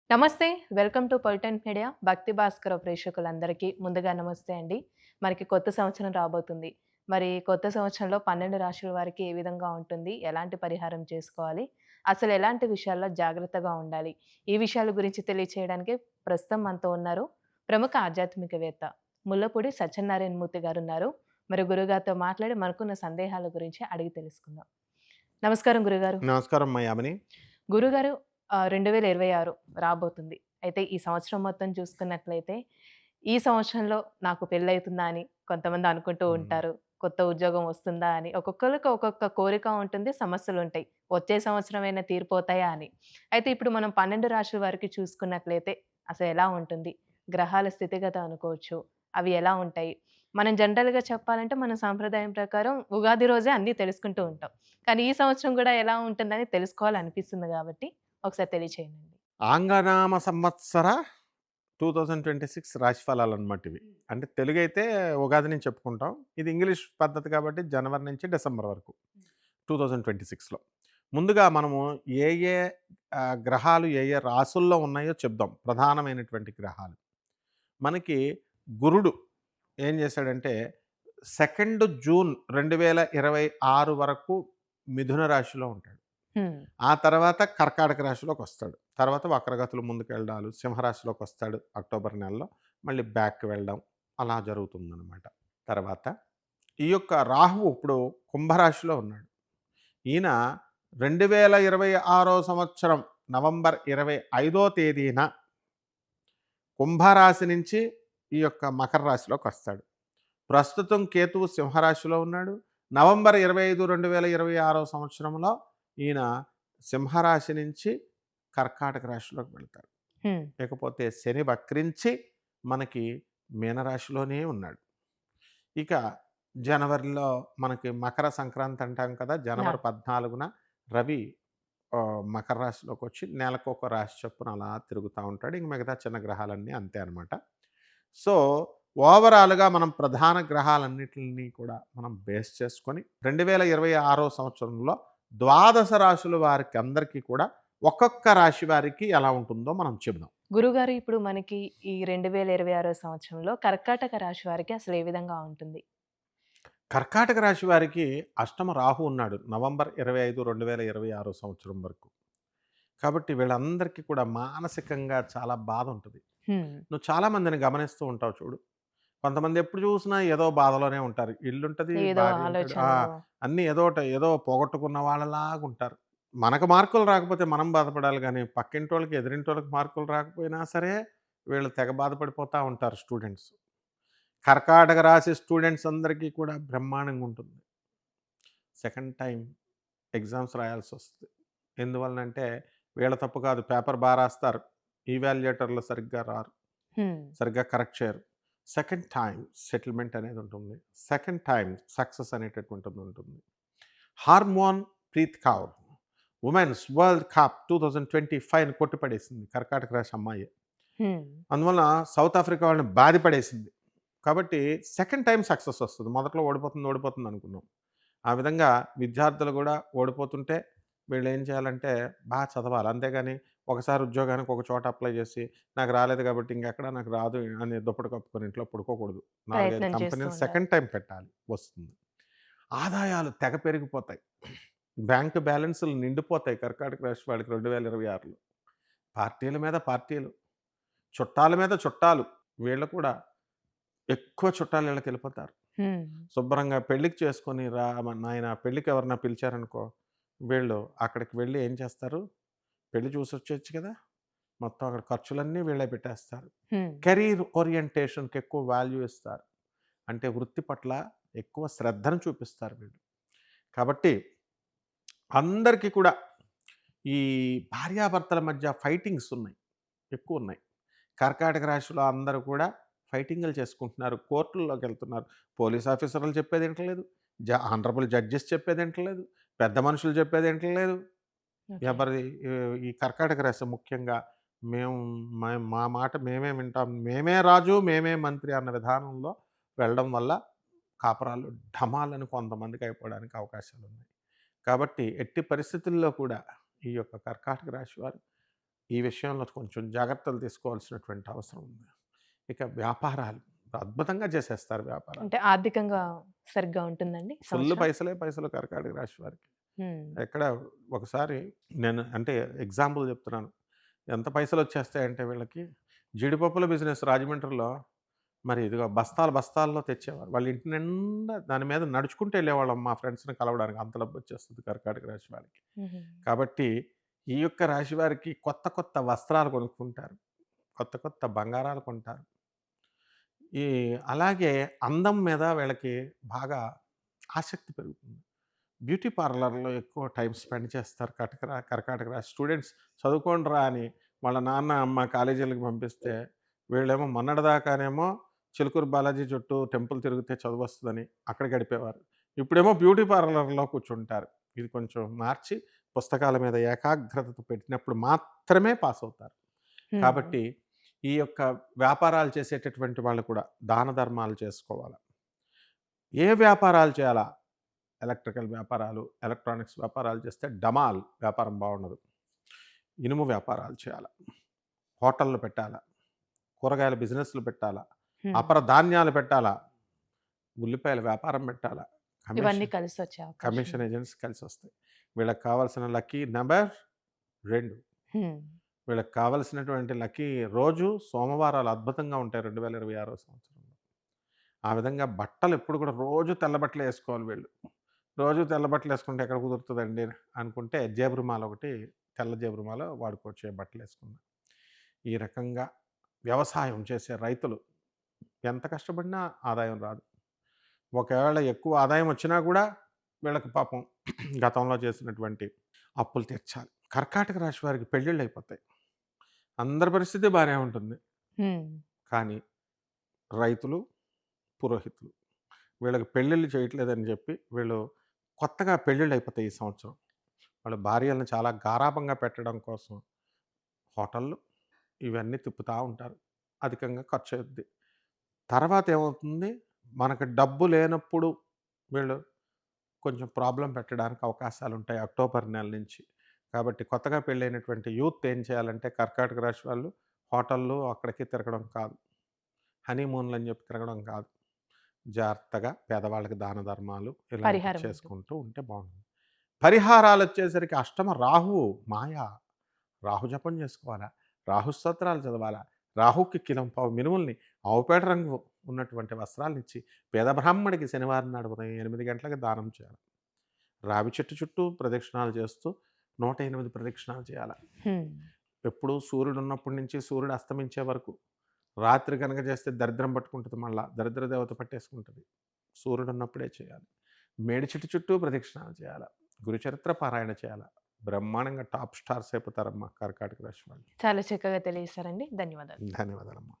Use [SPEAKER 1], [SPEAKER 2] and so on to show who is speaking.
[SPEAKER 1] నమస్తే. Welcome to Politent media. Bhakti Bhaskara ప్రేక్షకులందరికీ ముందుగా నమస్తే అండి. మనకి కొత్త సంవత్సరం రాబోతుంది. మరి కొత్త సంవత్సరంలో 12 రాశుల వారికి ఏ విధంగా ఉంటుంది? ఎలాంటి పరిహారం చేసుకోవాలి? అసలు ఎలాంటి విషయాల్లో జాగ్రత్తగా ఉండాలి? ఈ విషయాల గురించి తెలియచేయడానికి ప్రస్తుతం మనతో ఉన్నారు ప్రముఖ ఆధ్యాత్మికవేత్త ముల్లపూడి సత్యనారాయణ మూర్తి గారున్నారు. మరి గురుగారితో మాట్లాడి మనకున్న సందేహాల గురించి అడిగి తెలుసుకుందాం. నమస్కారం గురుగారు.
[SPEAKER 2] నమస్కారం మా యామిని.
[SPEAKER 1] గురుగారు 2026 రాబోతుంది. అయితే ఈ సంవత్సరం మొత్తం చూసుకున్నట్లయితే, ఈ సంవత్సరంలో నాకు పెళ్లయితుందా అని కొంతమంది అనుకుంటూ
[SPEAKER 2] హ్మ్.
[SPEAKER 1] ఉంటారు. కొత్త ఉద్యోగం వస్తుందా అని. ఒక్కొక్కళ్ళకి ఒక్కొక్క కోరిక ఉంటుంది. సమస్యలుంటాయి. వచ్చే సంవత్సరమైనా తీరిపోతాయా అని. అయితే ఇప్పుడు మనం 12 రాశుల వారికి చూసుకున్నట్లయితే అసలెలా ఉంటుంది? గ్రహాల స్థితిగత అనుకోవచ్చు. అవి ఎలా ఉంటాయి? మనం జనరల్‌గా చెప్పాలంటే మన సాంప్రదాయం ప్రకారం ఉగాది రోజే అన్నీ తెలుసుకుంటూ ఉంటాం. కానీ ఈ సంవత్సరం గూడా ఎలా ఉంటుందని తెలుసుకోవాలనిపిస్తుంది గాబట్టి ఒకసారి తెలియచేయండి.
[SPEAKER 2] ఆంగ్లనామ సంవత్సర 2026 రాశి ఫలాలన్నమాట ఇవి. అంటే తెలుగైతే ఉగాది నుంచి చెప్పుకుంటాం. ఇది ఇంగ్లీష్ పద్ధతి కాబట్టి జనవరి నుంచి డిసెంబర్ వరకు 2026లో. ముందుగా మనము ఏ ఏ గ్రహాలు ఏ ఏ రాసుల్లో ఉన్నాయో చెప్దాం. ప్రధానమైనటువంటి గ్రహాలు. మనకి గురుడు ఏం చేశాడంటే 2 జూన్ 2026 వరకు మిథున రాశిలో ఉంటాడు.
[SPEAKER 1] హ్మ్.
[SPEAKER 2] ఆ తర్వాత కర్కాటక రాశిలోకొస్తాడు. తర్వాత వక్రగతులు ముందుకెళ్ళడాలు, సింహరాశిలోకొస్తాడు అక్టోబర్ నెలలో. మళ్ళీ బ్యాక్‌కి వెళ్ళడం అలా జరుగుతుందనమాట. తర్వాత ఈ యొక్క రాహువు ఇప్పుడు కుంభరాశిలో ఉన్నాడు. ఈయన 2026 సంవత్సరం నవంబర్ 25 తేదీన కుంభరాశి నుంచి ఈ యొక్క మకర రాశిలోకొస్తాడు. ప్రస్తుతం కేతువు సింహరాశిలో ఉన్నాడు. నవంబర్ 25, 2026 సంవత్సరంలో ఈయన సింహరాశి నుంచి కర్కాటక రాశిలోకి వెళ్తాడు.
[SPEAKER 1] హ్మ్.
[SPEAKER 2] ఇకపోతే శని వక్రించి మనకి మీనరాశిలోనే ఉన్నాడు. ఇక జనవరిలో మనకి మకర సంక్రాంతి అంటాం కదా! జనవరి
[SPEAKER 1] ఆ!
[SPEAKER 2] 14న రవి మకర రాశిలోకొచ్చి నెలకొక రాశి చొప్పున అలా తిరుగుతా ఉంటాడు. ఇంక మిగతా చిన్న గ్రహాలన్నీ అంతే అనమాట. సో, ఓవరాల్‌గా మనం ప్రధాన గ్రహాలన్నిటిని కూడా మనం బేస్ చేసుకొని 2026 సంవత్సరంలో ద్వాదశ రాశుల వారికి అందరికీ కూడా ఒక్కొక్క రాశి వారికి ఎలా ఉంటుందో మనం చెబుదాం.
[SPEAKER 1] గురుగారు ఇప్పుడు మనకి ఈ 2026 సంవత్సరంలో కర్కాటక రాశి వారికి అసలు ఏ విధంగా ఉంటుంది?
[SPEAKER 2] కర్కాటక రాశి వారికి అష్టమ రాహు ఉన్నాడు. నవంబర్ 25, 2026 సంవత్సరం వరకు. కాబట్టి వీళ్ళందరికీ కూడా మానసికంగా చాలా బాధుంటది.
[SPEAKER 1] హ్మ్.
[SPEAKER 2] నువ్వు చాలా మందిని గమనిస్తూ ఉంటావు చూడు. కొంతమంది ఎప్పుడు చూసినా ఏదో బాధలోనే ఉంటారు. ఇల్లుంటది,
[SPEAKER 1] ఏదో
[SPEAKER 2] భార్య ఉంటాడు.
[SPEAKER 1] ఆలోచనలో
[SPEAKER 2] అన్నీ ఏదో పోగొట్టుకున్న వాళ్ళలాగుంటారు. మనకు మార్కులు రాకపోతే మనం బాధపడాలి గానీ, పక్కింటోళ్ళకి, ఎదురింటోళ్ళకి మార్కులు రాకపోయినా సరే, వీళ్ళు తెగ బాధపడిపోతా ఉంటారు స్టూడెంట్స్. కర్కాటక రాశి స్టూడెంట్స్ అందరికీ కూడా బ్రహ్మాండంగా ఉంటుంది. సెకండ్ టైమ్ ఎగ్జామ్స్ రాయాల్సొస్తది. ఎందువలనంటే, వీళ్ళ తప్పు కాదు. పేపర్ రాస్తారు. ఈవాల్యుయేటర్‌లు సరిగ్గా రారు.
[SPEAKER 1] హ్మ్.
[SPEAKER 2] సరిగ్గా కరెక్ట్ చేయరు. సెకండ్ టైమ్ సెటిల్మెంట్ అనేదుంటుంది. సెకండ్ టైమ్ సక్సెస్ అనేటటువంటిది ఉంటుంది. Harmanpreet Kaur women's world cup 2025ని కొట్టిపడేసింది కర్కాటక రాశి అమ్మాయి.
[SPEAKER 1] హ్మ్.
[SPEAKER 2] అందువలన సౌత్ ఆఫ్రికా వాళ్ళని బాధిపడేసింది. కాబట్టి సెకండ్ టైమ్ సక్సెస్ వస్తది. మొదట్లో ఓడిపోతుంది అనుకున్నాం. ఆ విధంగా విద్యార్థులు గూడా ఓడిపోతుంటే వీళ్ళేం చేయాలంటే చదవాలి. అంతేగాని ఒకసారి ఉద్యోగానికి ఒక చోట అప్లై చేసి నాకు రాలేదు కాబట్టి ఇంకెక్కడ నాకు రాదు అని దుప్పటి కప్పుకొని ఇంట్లో పడుకోకూడదు. 4, 5
[SPEAKER 1] ప్రయత్నం చేస్తూ
[SPEAKER 2] కంపెనీలు
[SPEAKER 1] ఉండాలి.
[SPEAKER 2] సెకండ్ టైమ్ పెట్టాలి. వస్తుంది. ఆదాయాలు తెగ పెరిగిపోతాయి. బ్యాంక్ బ్యాలెన్సులు నిండిపోతాయి కర్కాటక రాశి వాళ్ళకి 2026లో. పార్టీల మీద పార్టీలు, చుట్టాల మీద చుట్టాలు. వీళ్ళు కూడా ఎక్కువ చుట్టాలు ఈళ్ళకెళ్ళిపోతారు.
[SPEAKER 1] హ్మ్.
[SPEAKER 2] శుభ్రంగా పెళ్ళికి చేసుకొని రా నాయన పెళ్ళికి ఎవరన్నా పిలిచారనుకో, వీళ్ళు అక్కడికి వెళ్ళి ఏం చేస్తారు, పెళ్లి చూసొచ్చేయొచ్చు కదా! మొత్తం అక్కడ ఖర్చులన్నీ వీళ్ళే పెట్టేస్తారు.
[SPEAKER 1] హ్మ్.
[SPEAKER 2] కెరీర్ ఓరియంటేషన్‌కి ఎక్కువ వాల్యూ ఇస్తారు. అంటే వృత్తి పట్ల ఎక్కువ శ్రద్ధను చూపిస్తారు వీళ్ళు. కాబట్టి అందరికీ కూడా ఈ భార్యాభర్తల మధ్య ఫైటింగ్స్ ఉన్నాయి. ఎక్కువున్నాయి. కర్కాటక రాశిలో అందరూ కూడా ఫైటింగులు చేసుకుంటున్నారు. కోర్టుల్లోకెళ్తున్నారు. పోలీస్ ఆఫీసర్లు చెప్పేది ఇంటలేదు. హానరబుల్ జడ్జెస్ చెప్పేది ఇంటలేదు. పెద్ద మనుషులు చెప్పేది ఇంటలేదు.
[SPEAKER 1] ఓకే.
[SPEAKER 2] ఎవరిది ఈ కర్కాటక రాశి ముఖ్యంగా మేము మా మాట మేమే వింటాం. మేమే రాజు, మేమే మంత్రి అన్న విధానంలో వెళ్ళడం వల్ల కాపురాలు ఢమాలని కొంతమందికి అయిపోవడానికి అవకాశాలున్నాయి. కాబట్టి ఎట్టి పరిస్థితుల్లో కూడా ఈ యొక్క కర్కాటక రాశి వారు ఈ విషయంలో కొంచెం జాగ్రత్తలు తీసుకోవాల్సినటువంటి అవసరం ఉంది. ఇక వ్యాపారాలు అద్భుతంగా చేసేస్తారు వ్యాపారాలు.
[SPEAKER 1] అంటే ఆర్థికంగా సరిగ్గా ఉంటుందండి ఈ
[SPEAKER 2] ఫుల్
[SPEAKER 1] సంవత్సరం?
[SPEAKER 2] పైసలే పైసలు కర్కాటక రాశి వారికి.
[SPEAKER 1] హ్మ్.
[SPEAKER 2] ఎక్కడ ఒకసారి నేను అంటే ఎగ్జాంపుల్ చెప్తున్నాను. ఎంత పైసలొచ్చేస్తాయంటే వీళ్ళకి, జీడిపప్పుల బిజినెస్ రాజమండ్రిలో మరి ఇదిగో బస్తాలు బస్తాల్లో తెచ్చేవారు. వాళ్ళ ఇంటి నిండా దాని మీద నడుచుకుంటూ ఎళ్ళేవాళ్ళం మా ఫ్రెండ్స్‌ని కలవడానికి. అంత డబ్బొచ్చేస్తది కర్కాటక రాశి వాళ్ళకి.
[SPEAKER 1] హుహు.
[SPEAKER 2] కాబట్టి ఈ యొక్క రాశి వారికి కొత్త కొత్త వస్త్రాలు కొనుక్కుంటారు. కొత్త కొత్త బంగారాలు కొంటారు. ఈ అలాగే అందం మీద వీళ్ళకి బాగా ఆసక్తి పెరుగుతుంది. బ్యూటీ పార్లర్‌లో ఎక్కువ టైమ్ స్పెండ్ చేస్తారు కర్కాటక రాశి స్టూడెంట్స్. చదువుకోండిరా అని వాళ్ళ నాన్న, అమ్మ కాలేజీలకి పంపిస్తే, వీళ్ళేమో మొన్నటిదాకానేమో చిలుకూరు బాలాజీ చుట్టూ టెంపుల్ తిరిగితే చదువొస్తదని అక్కడ గడిపేవారు. ఇప్పుడేమో బ్యూటీ పార్లర్‌లో కూర్చుంటారు. ఇది కొంచెం మార్చి పుస్తకాల మీద ఏకాగ్రత పెట్టినప్పుడు మాత్రమే పాసవుతారు.
[SPEAKER 1] హ్మ్.
[SPEAKER 2] కాబట్టి ఈ యొక్క వ్యాపారాలు చేసేటటువంటి వాళ్ళు కూడా దాన ధర్మాలు చేసుకోవాల. ఏ వ్యాపారాలు చేయాలా? ఎలక్ట్రికల్ వ్యాపారాలు, ఎలక్ట్రానిక్స్ వ్యాపారాలు చేస్తే డమాల్ వ్యాపారం బాగుండదు. ఇనుము వ్యాపారాలు చేయాల. హోటళ్ళు పెట్టాలా. కూరగాయల బిజినెస్‌లు పెట్టాలా.
[SPEAKER 1] హ్మ్.
[SPEAKER 2] అపర ధాన్యాలు పెట్టాలా. ఉల్లిపాయల వ్యాపారం పెట్టాలా.
[SPEAKER 1] ఇవన్నీ
[SPEAKER 2] కమిషన్
[SPEAKER 1] కలిసొచ్చే అవకాశం
[SPEAKER 2] కమిషన్
[SPEAKER 1] ఉంది.
[SPEAKER 2] ఏజెంట్స్ కలిసొస్తాయి. వీళ్ళకి కావాల్సిన లక్కీ నంబర్ 2.
[SPEAKER 1] హ్మ్.
[SPEAKER 2] వీళ్ళకి కావాల్సినటువంటి లక్కీ రోజు సోమవారాలు అద్భుతంగా ఉంటాయి 2026 సంవత్సరంలో. ఆ విధంగా బట్టలు ఎప్పుడు కూడా రోజు తెల్ల బట్టలే ఏసుకోవాలి వీళ్ళు. రోజు తెల్ల బట్టలేసుకుంటే ఎక్కడ కుదురుతదండి అనుకుంటే, జేబురుమాల ఒకటి తెల్ల జేబురుమాల వాడుకోవచ్చు ఏ బట్టలేసుకున్నా. ఈ రకంగా వ్యవసాయం చేసే రైతులు ఎంత కష్టపడినా ఆదాయం రాదు. ఒకవేళ ఎక్కువ ఆదాయం వచ్చినా కూడా వీళ్ళకి పాపం గతంలో చేసినటువంటి అప్పులు తీర్చాలి. కర్కాటక రాశి వారికి పెళ్ళిళ్ళయిపోతాయి. అందరి పరిస్థితి బానే ఉంటుంది.
[SPEAKER 1] హ్మ్.
[SPEAKER 2] కానీ రైతులు, పురోహితులు వీళ్ళకి పెళ్ళిళ్ళు చేయట్లేదని చెప్పి వీళ్ళు కొత్తగా పెళ్ళిళ్ళయిపోతాయి ఈ సంవత్సరం. వాళ్ళ భార్యలను చాలా గారాబంగా పెట్టడం కోసం హోటళ్ళు ఇవన్నీ తిప్పుతా ఉంటారు. అధికంగా ఖర్చవుద్ది. తర్వాత ఏమవుతుంది, మనకు డబ్బు లేనప్పుడు వీళ్ళు కొంచెం ప్రాబ్లమ్ పెట్టడానికి అవకాశాలుంటాయి అక్టోబర్ నెల నుంచి. కాబట్టి కొత్తగా పెళ్ళైనటువంటి యూత్ ఏం చేయాలంటే కర్కాటక రాశి వాళ్ళు హోటళ్ళు అక్కడికి తిరగడం కాదు. హనీమూన్‌లని చెప్పి తిరగడం కాదు. జాగ్రత్తగా పేదవాళ్ళకి దాన ధర్మాలు ఇలాంటివి
[SPEAKER 1] పరిహారం ఉంటుంది.
[SPEAKER 2] చేసుకుంటూ ఉంటే బాగుంటుంది. పరిహారాలొచ్చేసరికి అష్టమ రాహువు మాయ. రాహు జపం చేసుకోవాలా. రాహు స్తోత్రాలు చదవాలా. రాహుకి కిలోంపావు మినుముల్ని ఆవుపేడ రంగు ఉన్నటువంటి వస్త్రాలనిచ్చి పేద బ్రాహ్మడికి శనివారం నాడు ఉదయం 8 గంటలకి దానం చేయాలి. రావి చెట్టు చుట్టూ ప్రదక్షిణాలు చేస్తూ 108 ప్రదక్షిణాలు చేయాల.
[SPEAKER 1] హ్మ్.
[SPEAKER 2] ఎప్పుడు సూర్యుడున్నప్పటి నుంచి సూర్యుడు అస్తమించే వరకు. రాత్రి గనక చేస్తే దరిద్రం పట్టుకుంటది మళ్ళా. దరిద్ర దేవత పట్టేసుకుంటది. సూర్యుడున్నప్పుడే చేయాలి. మేడి చెట్టు చుట్టూ ప్రదక్షిణాలు చేయాల. గురుచరిత్ర పారాయణ చేయాల. బ్రహ్మాండంగా టాప్ స్టార్స్ అయిపోతారమ్మా కర్కాటక రాశి వాళ్ళు.
[SPEAKER 1] చాలా చక్కగా తెలియజేశారండి. ధన్యవాదాలు.
[SPEAKER 2] ధన్యవాదాలమ్మా.